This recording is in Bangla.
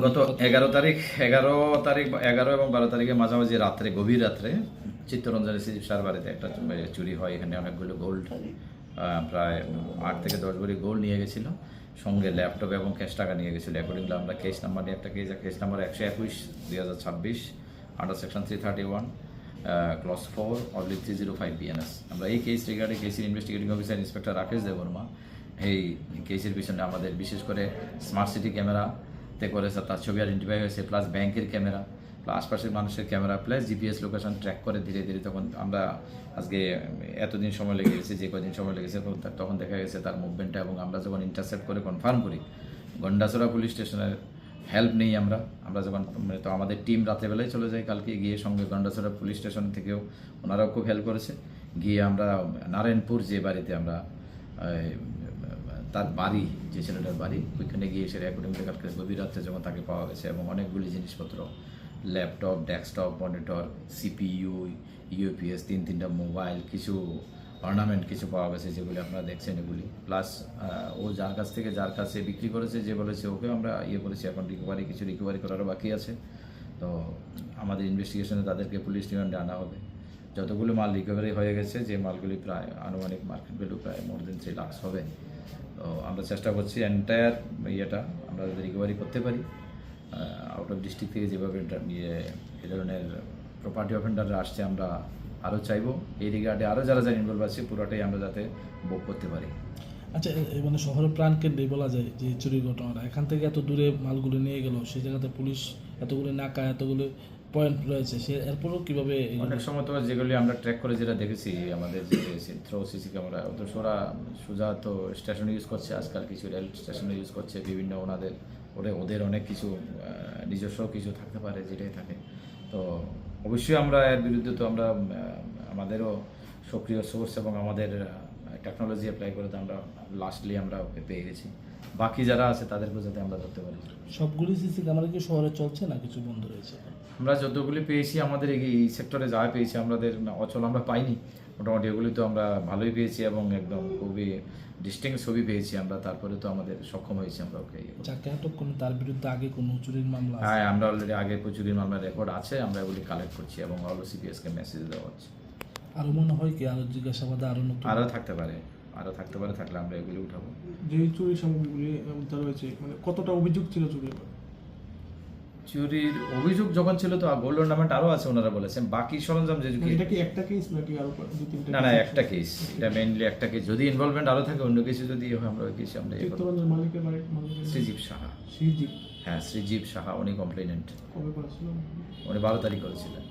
গত 11 এবং 12 তারিখে মাঝামাঝি রাত্রে, গভীর রাত্রে চিত্তরঞ্জনের শ্রীজীব সার বাড়িতে একটা চুরি হয়। এখানে অনেকগুলো গোল্ড, প্রায় 8 থেকে 10 ভরি গোল্ড নিয়ে গেছিল, সঙ্গে ল্যাপটপ এবং ক্যাশ টাকা নিয়ে গেছিলো। অ্যাকর্ডিংলি আমরা কেস নাম্বার নিয়ে একটা case number 121/2026 under section 331 clause 4/305 BNS। আমরা এই কেস রিগার্ডে কেসের investigating officer inspector Rakesh Debbarma এই কেসের পিছনে আমাদের বিশেষ করে স্মার্ট সিটি ক্যামেরাতে করে তার ছবি আইডেন্টিফাই হয়েছে, প্লাস ব্যাংকের ক্যামেরা, প্লাস আশপাশের মানুষের camera, plus GPS location track করে ধীরে ধীরে তখন আমরা আজকে এতদিন সময় লেগে গেছে, যে কদিন সময় লেগেছে তখন দেখা গেছে তার মুভমেন্টটা, এবং আমরা যখন ইন্টারসেপ্ট করে কনফার্ম করি গন্ডাছড়া পুলিশ স্টেশনের হেল্প নেই আমরা যখন তো আমাদের টিম রাতেবেলায় চলে যাই কালকে, গিয়ে সঙ্গে গন্ডাছড়া পুলিশ স্টেশন থেকেও ওনারাও খুব হেল্প করেছে। গিয়ে আমরা নারায়ণপুর যে বাড়িতে আমরা তার বাড়ি, যে ছেলেটার বাড়ি, ওইখানে গিয়ে সে রেকর্ডিং কালকে গভীর রাত্রে যখন তাকে পাওয়া গেছে, এবং অনেকগুলি জিনিসপত্র, laptop, desktop, monitor, CPU, UPS, 3টা মোবাইল, কিছু অর্নামেন্ট কিছু পাওয়া গেছে, যেগুলি আপনারা দেখছেন এগুলি, প্লাস ও যার কাছে বিক্রি করেছে, যে বলেছে ওকেও আমরা করেছি। এখন কিছু রিকভারি করারও বাকি আছে। তো আমাদের ইনভেস্টিগেশনে তাদেরকে পুলিশ রিমান্ডে আনা হবে। যতগুলো মাল রিকভারি হয়ে গেছে, যে মালগুলি প্রায় আনুমানিক মার্কেট ভ্যালু প্রায় মোর দেন 3 লাখ হবে। তো আমরা চেষ্টা করছি এন্টায়ার আমরা যদি রিকভারি করতে পারি, আউট অফ ডিস্ট্রিক্ট থেকে যেভাবে এ ধরনের প্রপার্টি অফেন্ডাররা আসছে, আমরা আরও চাইবো এই রিগার্ডে আরও যারা ইনভলভ আছে পুরোটাই আমরা যাতে ভোগ করতে পারি। আচ্ছা, মানে শহরের প্রাণকেন্দ্রে বলা যায় যে চুরির ঘটনাটা, এখান থেকে এত দূরে মালগুলো নিয়ে গেল, সেই জায়গাতে পুলিশ এতগুলো নাকা, এতগুলো পয়েন্ট রয়েছে, সে এরপরও কীভাবে? অনেক সময় তো যেগুলি আমরা ট্র্যাক করে যেটা দেখেছি, আমাদের যে সিসি ক্যামেরা, তো সোজা তো স্টেশন ইউজ করছে, আজকাল কিছু রেল স্টেশনে ইউজ করছে, বিভিন্ন ওদের অনেক কিছু নিজস্ব কিছু থাকতে পারে, যেটাই থাকে। তো অবশ্যই আমরা এর বিরুদ্ধে তো আমাদেরও সক্রিয় সোর্স এবং আমাদের টেকনোলজি অ্যাপ্লাই করে তো আমরা লাস্টলি আমরা পেয়ে গেছি। বাকি যারা আছে তাদেরকেও যাতে আমরা ধরতে পারি। সবগুলি সিসি ক্যামেরা কি শহরে চলছে না কিছু বন্ধ রয়েছে? আমরা যতগুলি পেয়েছি আমাদের এই সেক্টরে যা পেয়েছি, আমাদের অচল আমরা পাইনি, মোটামুটি এগুলি তো আমরা ভালোই পেয়েছি, এবং একদম খুবই ডিস্টিংক্ট ছবি পেয়েছি আমরা। তারপরে তো আমাদের সক্ষম হয়েছি আমরা ওকে যাকে আটক করুন তার বিরুদ্ধে আগে কোনো চুরির মামলা? হ্যাঁ, আমরা অলরেডি আগে চুরির মামলার রেকর্ড আছে, আমরা এগুলি কালেক্ট করছি এবং অল সিপিএসকে মেসেজ দেওয়া হচ্ছে। আরও মনে হয় কি আরও জিজ্ঞাসাবাদে আরও থাকতে পারে, থাকলে আমরা এগুলি উঠাবো। যে চুরি সামগ্রীগুলি উদ্ধার হয়েছে, মানে কতটা অভিযোগ ছিল চুরির অভিযোগ যখন ছিল তো গোল্ড অর্নামেন্ট আরও আছে ওনারা বলেছেন, বাকি সরঞ্জাম যে এটা কি একটা কেস নাকি আরো 2-3টা? না, একটা কেস, এটা মেইনলি একটা কেস। যদি ইনভলভমেন্ট আরও থাকে, অন্য কিছু যদি আমরা ওই কেসে আমরা চিত্তরঞ্জন মালিকের বাড়ি শ্রীজীব সাহা। শ্রীজীব, হ্যাঁ, শ্রীজীব সাহা, উনি কমপ্লেনেন্ট। কবে করেছিল? উনি 12 তারিখ করেছিলেন।